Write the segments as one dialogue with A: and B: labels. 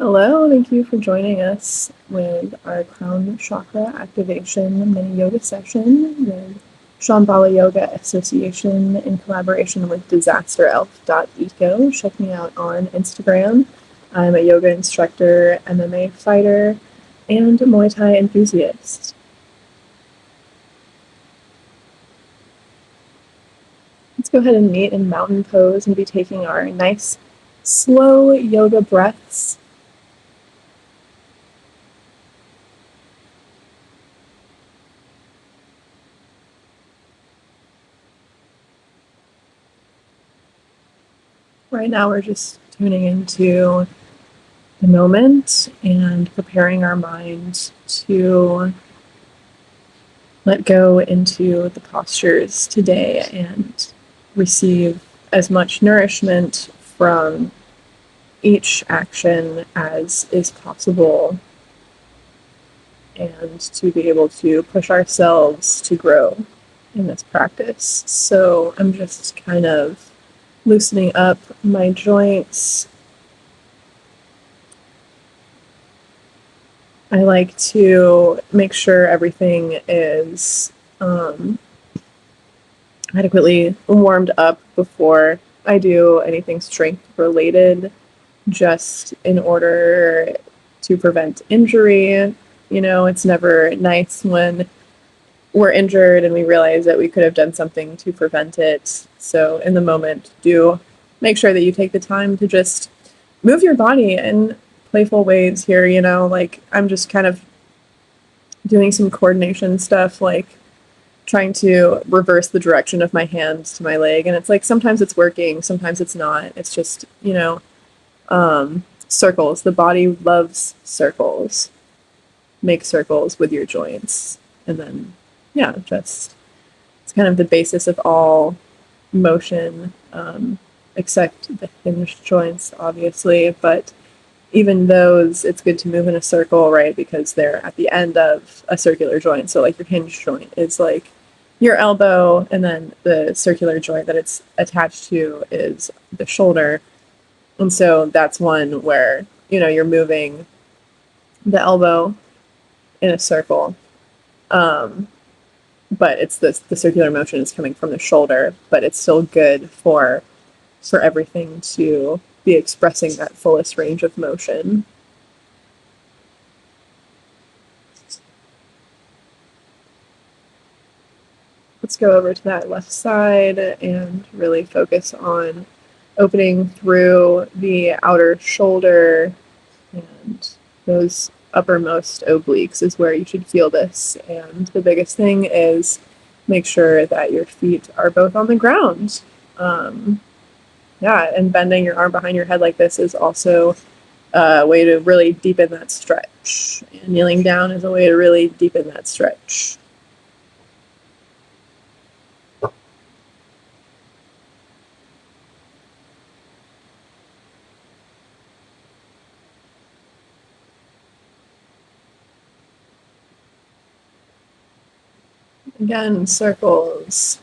A: Hello, thank you for joining us with our crown chakra activation mini yoga session with Shambhala Yoga Association in collaboration with disasterelf.eco. Check me out on Instagram. I'm a yoga instructor, MMA fighter, and Muay Thai enthusiast. Let's go ahead and meet in mountain pose and be taking our nice, slow yoga breaths. Right now, we're just tuning into the moment and preparing our mind to let go into the postures today and receive as much nourishment from each action as is possible, and to be able to push ourselves to grow in this practice. So I'm just kind of loosening up my joints. I like to make sure everything is adequately warmed up before I do anything strength related, just in order to prevent injury. You know, it's never nice when we're injured and we realize that we could have done something to prevent it. So in the moment, do make sure that you take the time to just move your body in playful ways here. You know, like I'm just kind of doing some coordination stuff, like trying to reverse the direction of my hand to my leg. And it's like sometimes it's working, sometimes it's not. It's just, circles. The body loves circles. Make circles with your joints. And then, yeah, just it's kind of the basis of all motion, except the hinged joints, obviously. But even those, it's good to move in a circle, right? Because they're at the end of a circular joint. So like your hinge joint is like your elbow, and then the circular joint that it's attached to is the shoulder. And so that's one where, you're moving the elbow in a circle. But it's the circular motion is coming from the shoulder, but it's still good for everything to be expressing that fullest range of motion. Let's go over to that left side and really focus on opening through the outer shoulder, and those uppermost obliques is where you should feel this. And the biggest thing is make sure that your feet are both on the ground. And bending your arm behind your head like this is also a way to really deepen that stretch. And kneeling down is a way to really deepen that stretch. Again, circles.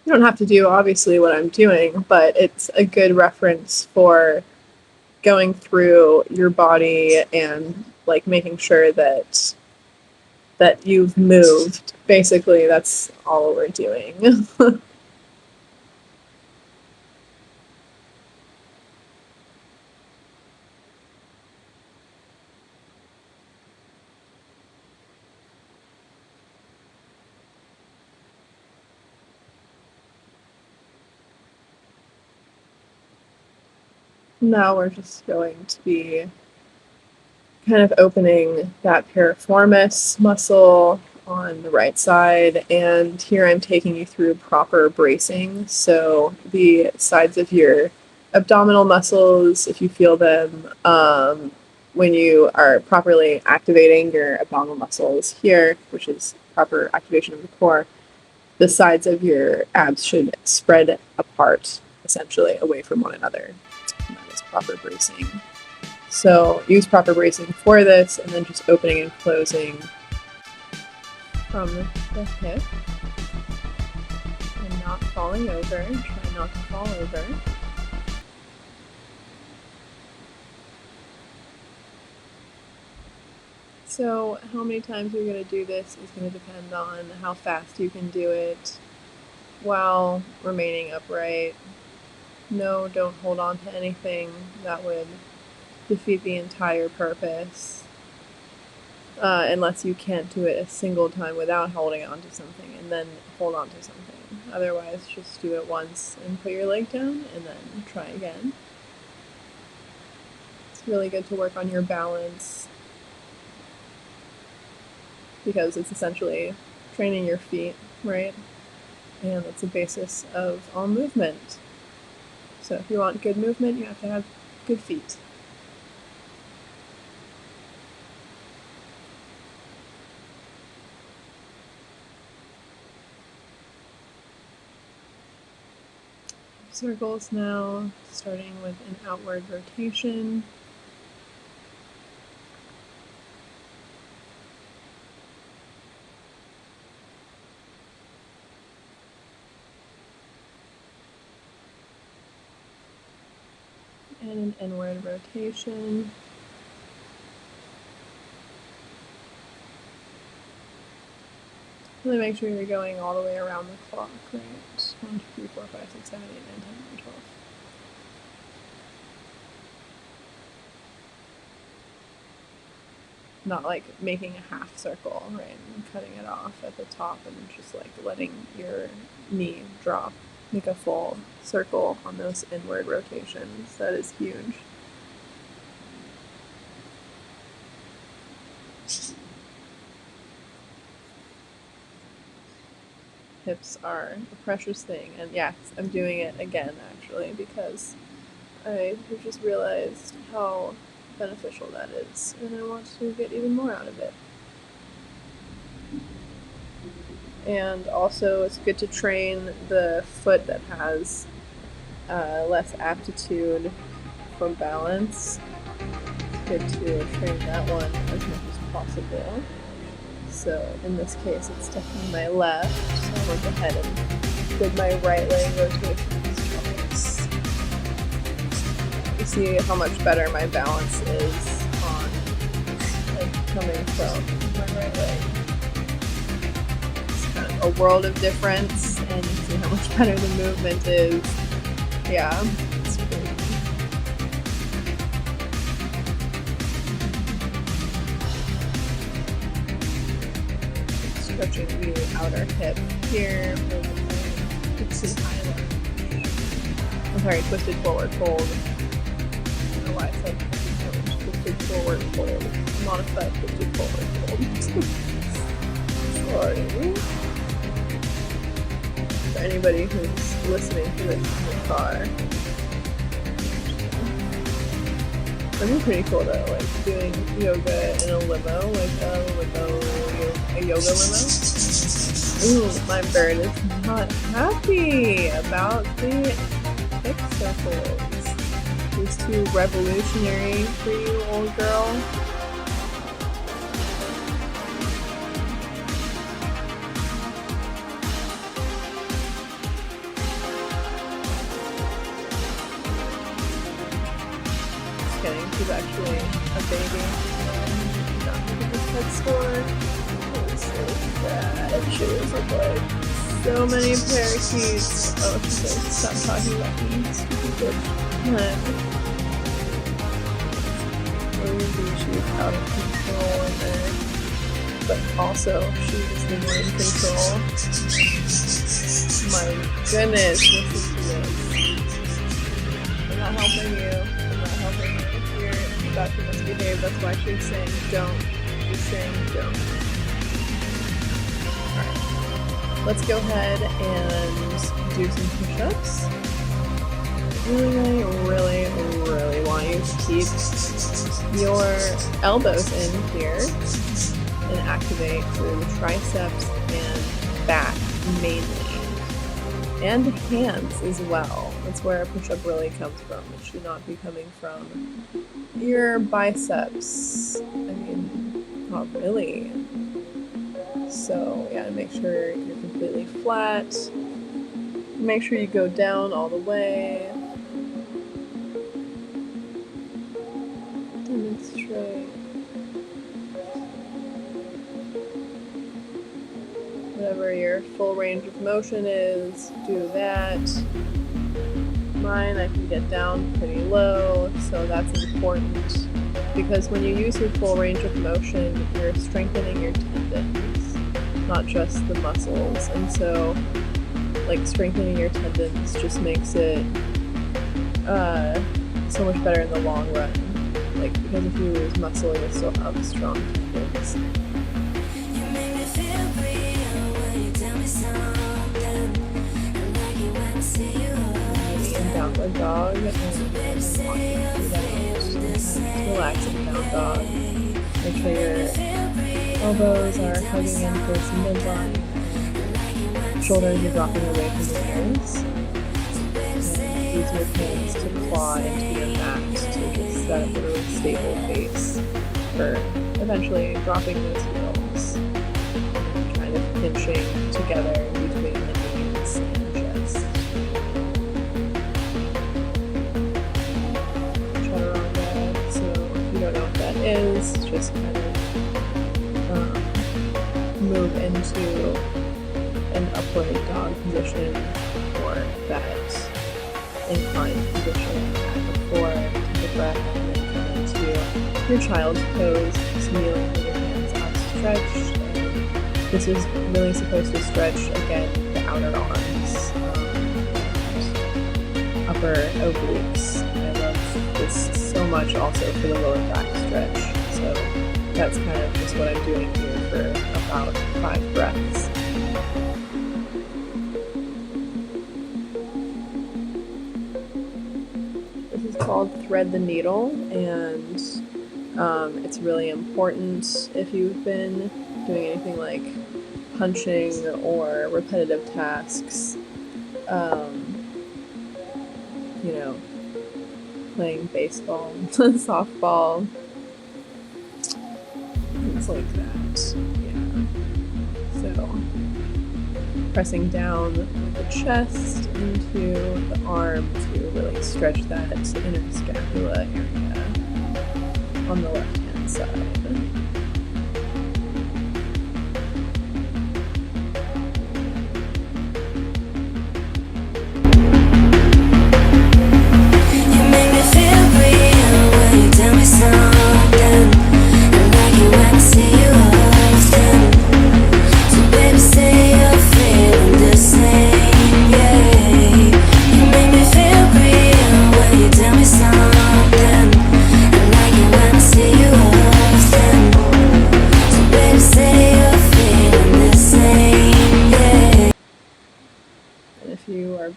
A: You don't have to do, obviously, what I'm doing, but it's a good reference for going through your body and like making sure that you've moved. Basically, that's all we're doing. Now we're just going to be kind of opening that piriformis muscle on the right side, and here I'm taking you through proper bracing. So the sides of your abdominal muscles, if you feel them, when you are properly activating your abdominal muscles here, which is proper activation of the core, the sides of your abs should spread apart, essentially away from one another. And that is proper bracing. So use proper bracing for this, and then just opening and closing from the hip and not falling over. Try try not to fall over. So how many times you're going to do this is going to depend on how fast you can do it while remaining upright. No, don't hold on to anything. That would defeat the entire purpose. Unless you can't do it a single time without holding on to something, and then hold on to something. Otherwise, just do it once and put your leg down, and then try again. It's really good to work on your balance, because it's essentially training your feet, right? And that's the basis of all movement. So if you want good movement, you have to have good feet. Circles now, starting with an outward rotation. And an inward rotation. Really make sure you're going all the way around the clock, right? 1, 2, 3, 4, 5, 6, 7, 8, 9, 10, 11, 12. Not like making a half circle, right? And cutting it off at the top and just like letting your knee drop. Make a full circle on those inward rotations. That is huge. Hips are a precious thing, and yes, I'm doing it again actually because I have just realized how beneficial that is, and I want to get even more out of it. And also, it's good to train the foot that has less aptitude for balance. It's good to train that one as much as possible. So in this case, it's definitely my left. So I went ahead and did my right leg rotations twice. You see how much better my balance is on like coming from my right leg. It's kind of a world of difference, and you see how much better the movement is. Yeah, it's pretty cool. Stretching the outer hip here for the dixie high lunge. I'm sorry, twisted forward fold. I don't know why I said twisted forward fold. Modified twisted forward fold. Sorry. For anybody who's listening to this in the car. That'd be pretty cool though, like doing yoga in a limo, like a yoga limo. Ooh, my bird is not happy about the hip circles. It's too revolutionary for you, old girl. She's actually a baby. Not at this pet store. It was so sad. She was like so many parakeets. Oh, she said, stop talking about me, stupid bitch. Maybe she was out of control in there. But also, she was the one in control. My goodness, listen to this. I'm not helping you. I'm not helping you. About to misbehave, that's why she's saying don't. She's saying don't. Alright, let's go ahead and do some push-ups. Really want you to keep your elbows in here and activate through the triceps and back mainly. And hands as well. That's where a push-up really comes from. It should not be coming from your biceps. I mean, not really. So, yeah, make sure you're completely flat. Make sure you go down all the way. Demonstrate. Whatever your full range of motion is, do that. Mine, I can get down pretty low, so that's important. Because when you use your full range of motion, you're strengthening your tendons, not just the muscles. And so, like, strengthening your tendons just makes it so much better in the long run. Like, because if you lose muscle, you'll still have strong tendons. Downward dog and relax in down dog. Make sure your elbows are hugging in towards the midline. Shoulders are dropping away from the ears. And use your hands to claw into your mat to just set up a really stable base for eventually dropping those heels. Kind of pinching together between the knees and chest. Is just kind of move into an upward dog position or that inclined position at the floor. Take a breath and then come into your child's pose, just kneeling with your hands outstretched. And this is really supposed to stretch again the outer arms, upper obliques. I love this so much also for the lower back stretch. So that's kind of just what I'm doing here for about 5 breaths. This is called Thread the Needle, and it's really important if you've been doing anything like punching or repetitive tasks. You know, playing baseball, softball, things like that. Yeah. So, pressing down the chest into the arm to really stretch that inner scapula area on the left-hand side.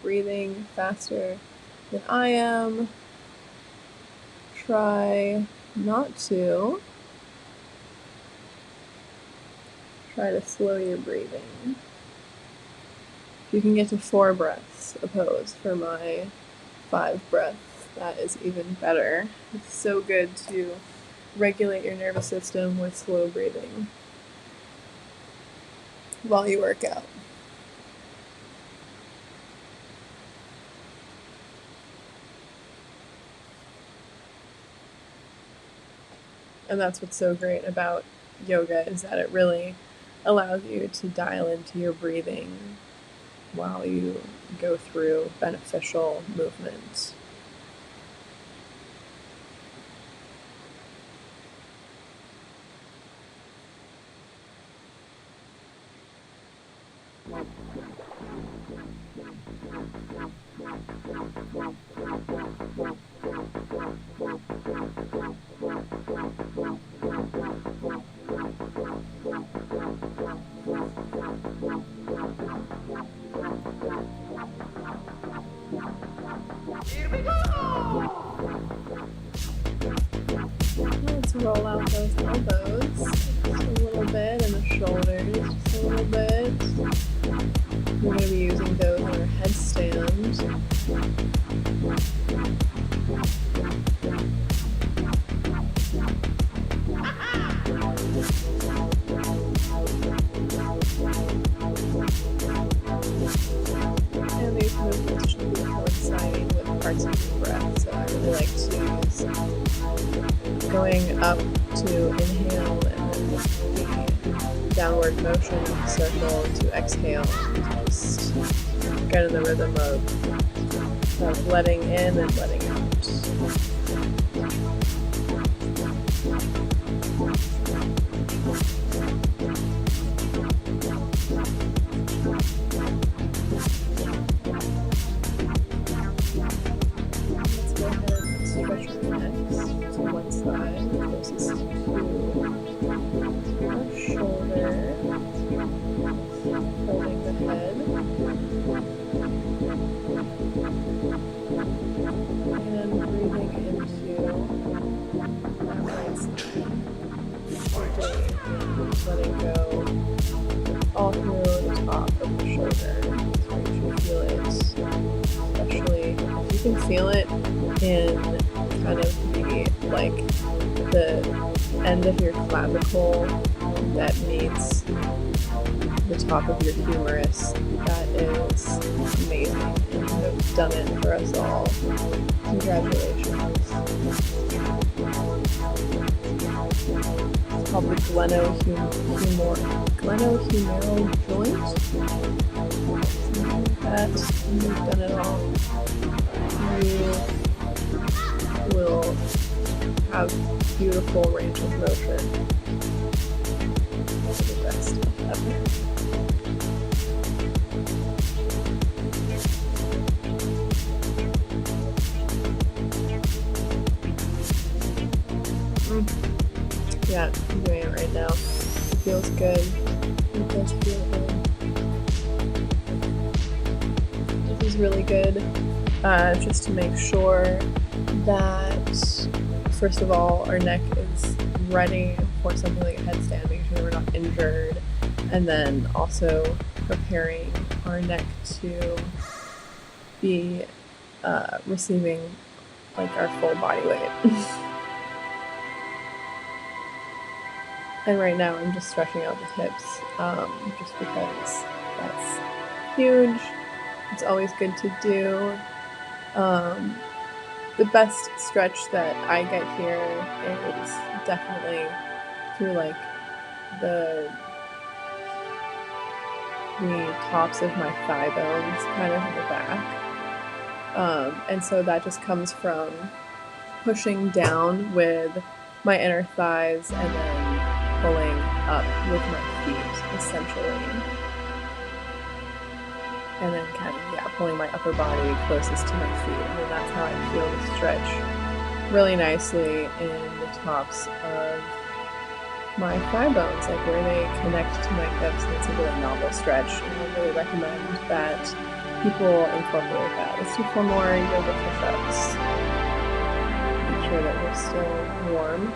A: Breathing faster than I am, try not to. Try to slow your breathing. If you can get to 4 breaths opposed for my 5 breaths, that is even better. It's so good to regulate your nervous system with slow breathing while you work out. And that's what's so great about yoga, is that it really allows you to dial into your breathing while you go through beneficial movements. Let's roll out those elbows just a little bit, and the shoulders just a little bit. We're going to be using those on our headstand. And these intentionally be coinciding with parts of your breath. So I really like to use going up to inhale and then the downward motion circle to exhale. Just get in the rhythm of letting in and letting out. Let's go ahead and stretch your neck to one side, closest to our shoulder, holding the head. And breathing into that right side. Letting go all through the top of the shoulder. So you should feel it, especially if you can feel it in kind of the end of your clavicle that meets the top of your humerus. That is amazing, and you have done it for us all. Congratulations. It's called the glenohumeral joint. That you've done it all. You will have beautiful range of motion. The best ever. Yeah, I'm doing it right now. It feels good. It does feel good. This is really good. Just to make sure that, first of all, our neck is ready for something like a headstand, making sure we're not injured, and then also preparing our neck to be receiving like our full body weight. And right now I'm just stretching out the hips, just because that's huge. It's always good to do. The best stretch that I get here is definitely through like the tops of my thigh bones, kind of in the back. And so that just comes from pushing down with my inner thighs and then pulling up with my feet, essentially. And then kind of, pulling my upper body closest to my feet. And then that's how I feel the stretch really nicely in the tops of my thigh bones, like where they connect to my hips. And it's a really novel stretch. And I really recommend that people incorporate that. Let's do 4 more yoga push-ups. Make sure that we're still warm.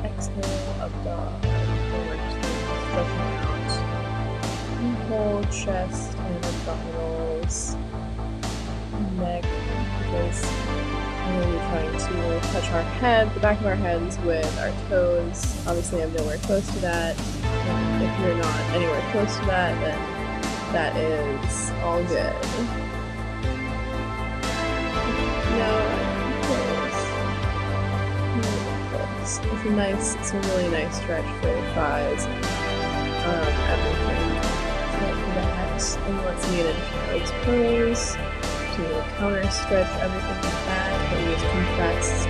A: Exhale, up dog. We're just stretching out. Inhale, chest and abdominals, neck, because we're going to be trying to touch our head, the back of our heads with our toes. Obviously, I'm nowhere close to that. And if you're not anywhere close to that, then that is all good. It's a really nice stretch for your thighs, everything. So for that, and let's meet in child's pose to counter stretch everything like that, but use compressed.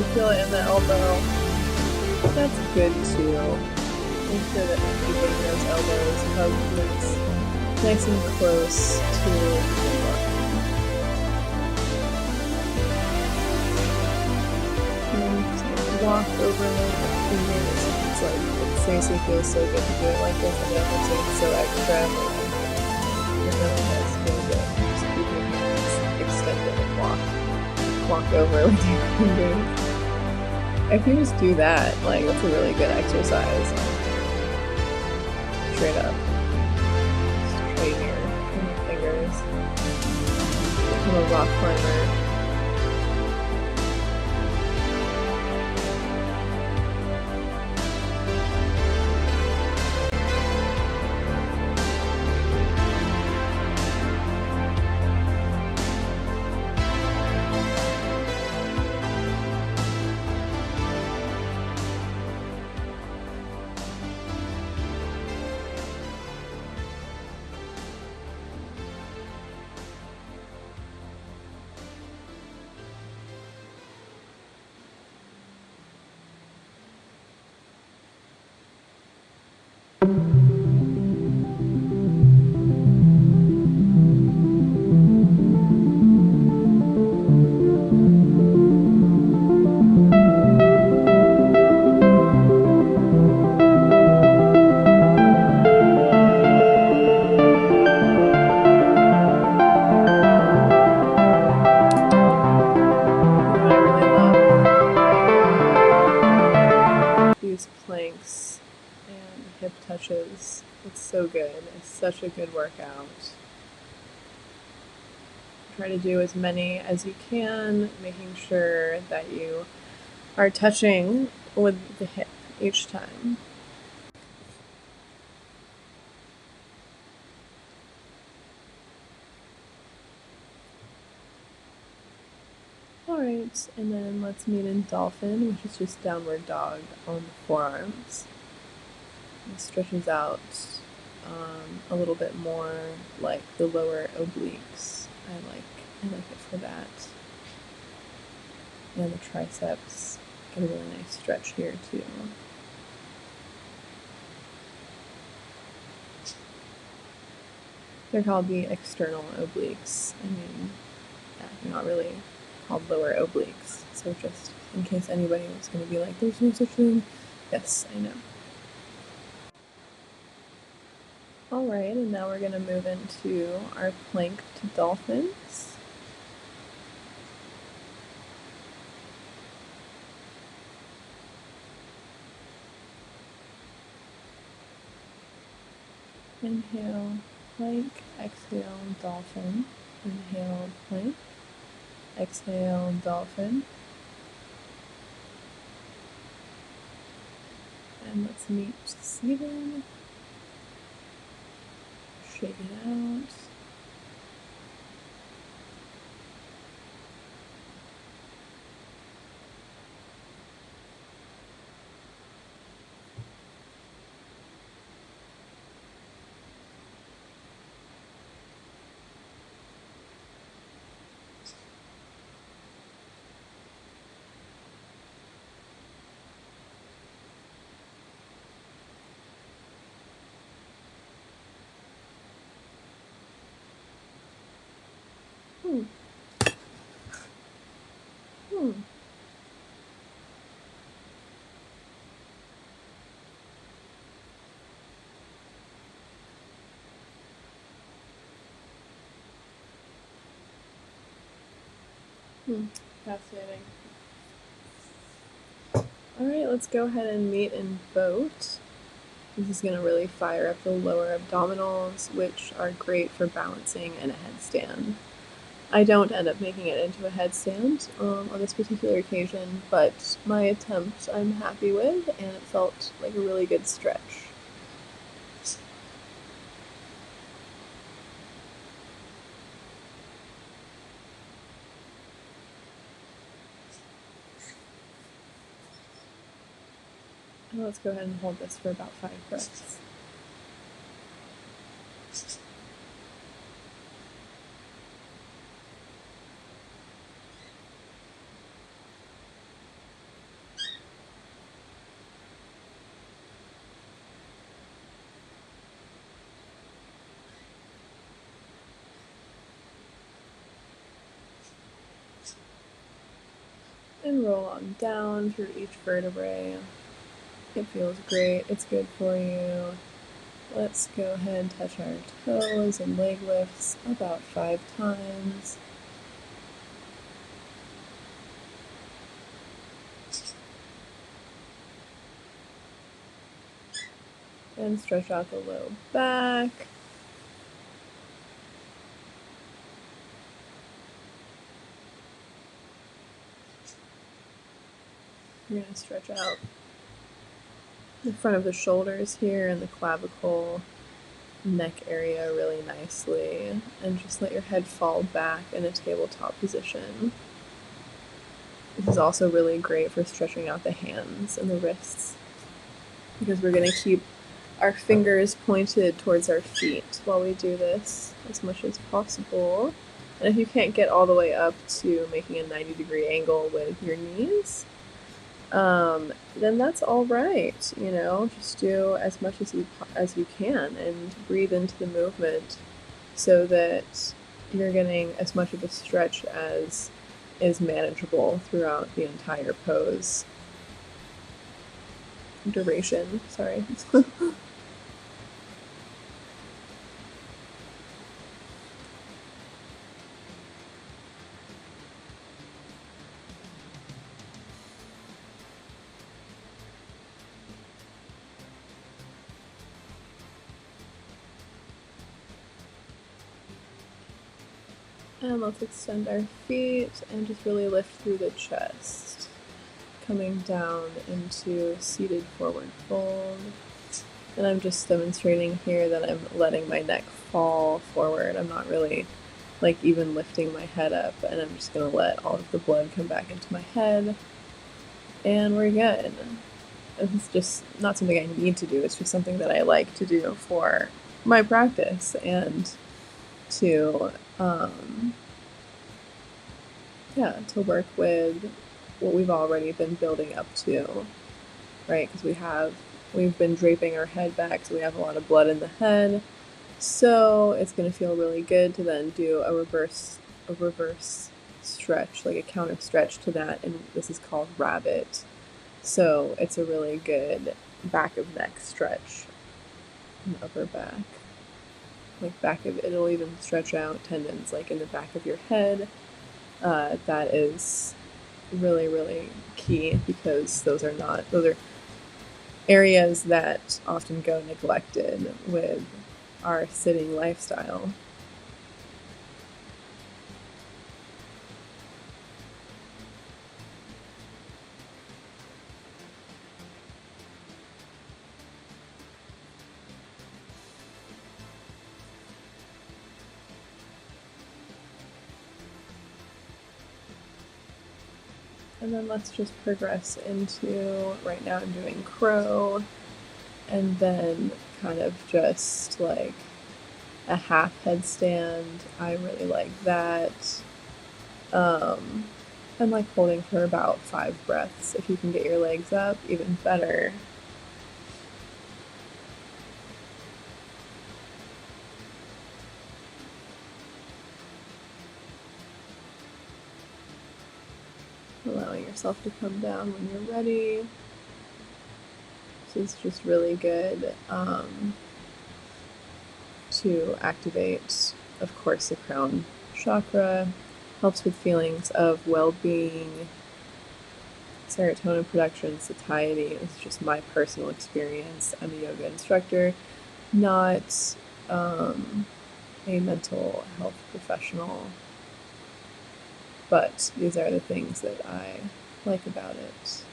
A: you feel it in the elbow? That's good too. Make sure that we're keeping those elbows nice and close to the book. And walk over the fingers. It seriously feels so good to do it like this. I know it seems so extra, but it really does feel good. Just keep your hands extended and walk over with your fingers. If you just do that, like, that's a really good exercise. Straight up. Straight here in your fingers. Become a rock climber. Planks and hip touches. It's so good. It's such a good workout. Try to do as many as you can, making sure that you are touching with the hip each time. Alright, and then let's meet in dolphin, which is just downward dog on the forearms. It stretches out a little bit more like the lower obliques. I like it for that. And the triceps get a really nice stretch here too. They're called the external obliques. I mean, yeah, they're not really called lower obliques. So just in case anybody was going to be like, there's no such thing. Yes, I know. Alright, and now we're going to move into our plank to dolphins. Inhale, plank, exhale, dolphin. Inhale, plank, exhale, dolphin. And let's meet seated. Shake it out. Fascinating. Alright, let's go ahead and meet in boat. This is going to really fire up the lower abdominals, which are great for balancing in a headstand. I don't end up making it into a headstand on this particular occasion, but my attempt I'm happy with, and it felt like a really good stretch. And let's go ahead and hold this for about 5 breaths. And roll on down through each vertebrae. It feels great. It's good for you. Let's go ahead and touch our toes and leg lifts about 5 times. And stretch out the low back. You're going to stretch out the front of the shoulders here and the clavicle, neck area really nicely, and just let your head fall back in a tabletop position. This is also really great for stretching out the hands and the wrists, because we're going to keep our fingers pointed towards our feet while we do this as much as possible. And if you can't get all the way up to making a 90-degree angle with your knees, then that's all right. You know, just do as much as you can and breathe into the movement so that you're getting as much of a stretch as is manageable throughout the entire pose. Duration, sorry. And let's extend our feet and just really lift through the chest, coming down into seated forward fold. And I'm just demonstrating here that I'm letting my neck fall forward. I'm not really like even lifting my head up, and I'm just gonna let all of the blood come back into my head. And we're good. It's just not something I need to do, it's just something that I like to do for my practice and to to work with what we've already been building up to, right? Because we've been draping our head back, so we have a lot of blood in the head. So it's going to feel really good to then do a reverse stretch, like a counter stretch to that, and this is called rabbit. So it's a really good back of neck stretch and upper back. Like it'll even stretch out tendons like in the back of your head. That is really, really key, because those are areas that often go neglected with our sitting lifestyle. And then let's just progress into, right now I'm doing crow, and then kind of just like a half headstand. I really like that. And like holding for about 5 breaths. If you can get your legs up, even better. Allowing yourself to come down when you're ready. This is just really good to activate, of course, the crown chakra. Helps with feelings of well-being, serotonin production, satiety. It's just my personal experience. I'm a yoga instructor, not a mental health professional, but these are the things that I like about it.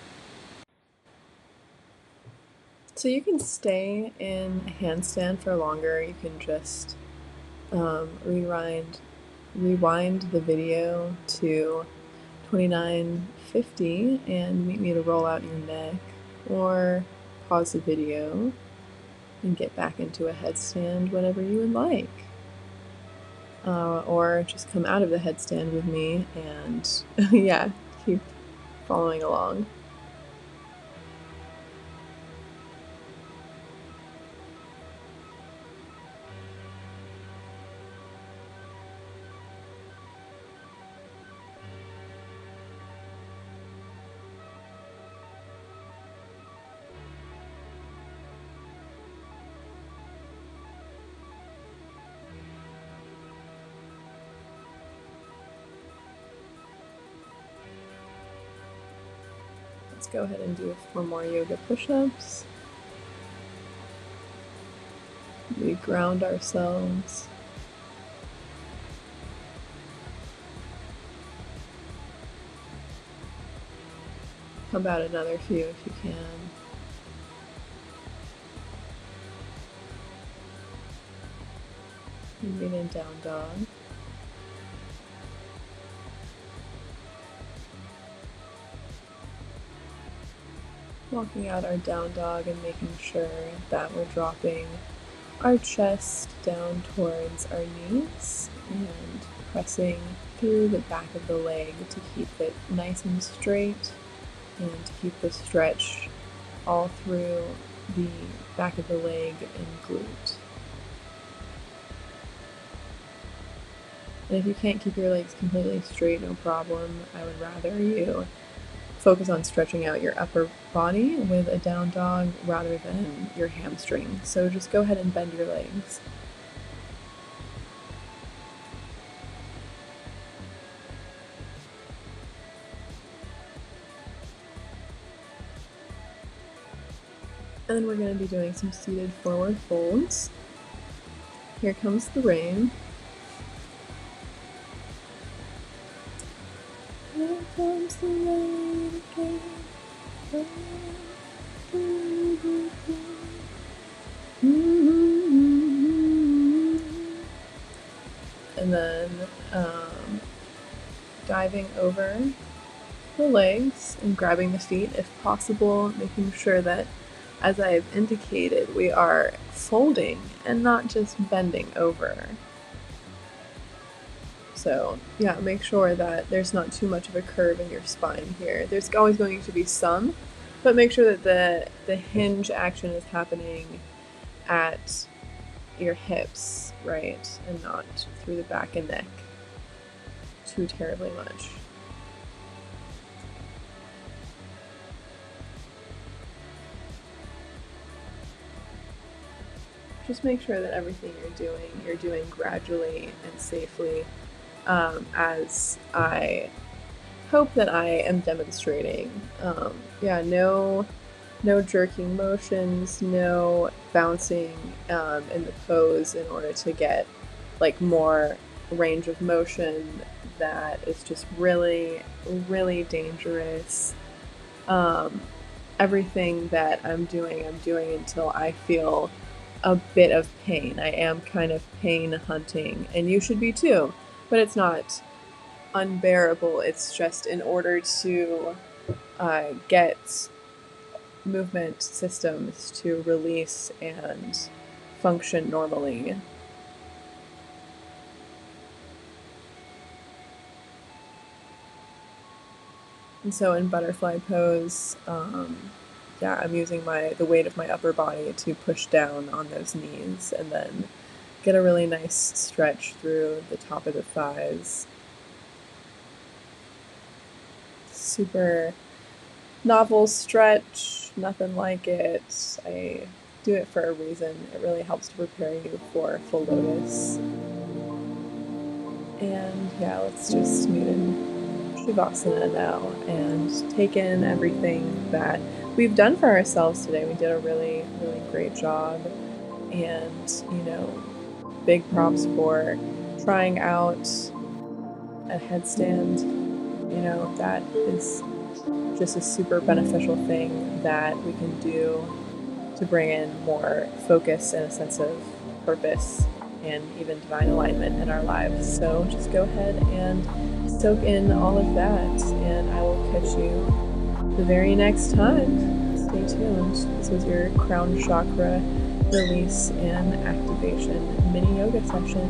A: So you can stay in a handstand for longer. You can just rewind the video to 29:50 and meet me to roll out your neck, or pause the video and get back into a headstand whenever you would like. Or just come out of the headstand with me and yeah, keep following along. Let's go ahead and do 4 more yoga push-ups. We ground ourselves. Come out another few if you can. Moving in down dog. Walking out our down dog and making sure that we're dropping our chest down towards our knees and pressing through the back of the leg to keep it nice and straight and to keep the stretch all through the back of the leg and glute. And if you can't keep your legs completely straight, no problem. I would rather you focus on stretching out your upper body with a down dog rather than your hamstring. So just go ahead and bend your legs. And then we're going to be doing some seated forward folds. Here comes the rain. Here comes the rain again. And then diving over the legs and grabbing the feet if possible, making sure that, as I've indicated, we are folding and not just bending over. So yeah, make sure that there's not too much of a curve in your spine here. There's always going to be some, but make sure that the hinge action is happening at your hips, right? And not through the back and neck too terribly much. Just make sure that everything you're doing gradually and safely, as I hope that I am demonstrating. No jerking motions, no bouncing in the pose in order to get like more range of motion. That is just really, really dangerous. Everything that I'm doing until I feel a bit of pain. I am kind of pain hunting, and you should be too, but it's not unbearable. It's just in order to get movement systems to release and function normally. And so in butterfly pose, I'm using the weight of my upper body to push down on those knees and then get a really nice stretch through the top of the thighs. Super novel stretch, nothing like it. I do it for a reason. It really helps to prepare you for full lotus. And yeah, let's just meet in Shavasana now and take in everything that we've done for ourselves today. We did a really, really great job, and big props for trying out a headstand. That is just a super beneficial thing that we can do to bring in more focus and a sense of purpose and even divine alignment in our lives. So just go ahead and soak in all of that, and I will catch you the very next time. Stay tuned. This was your crown chakra release and activation mini yoga session.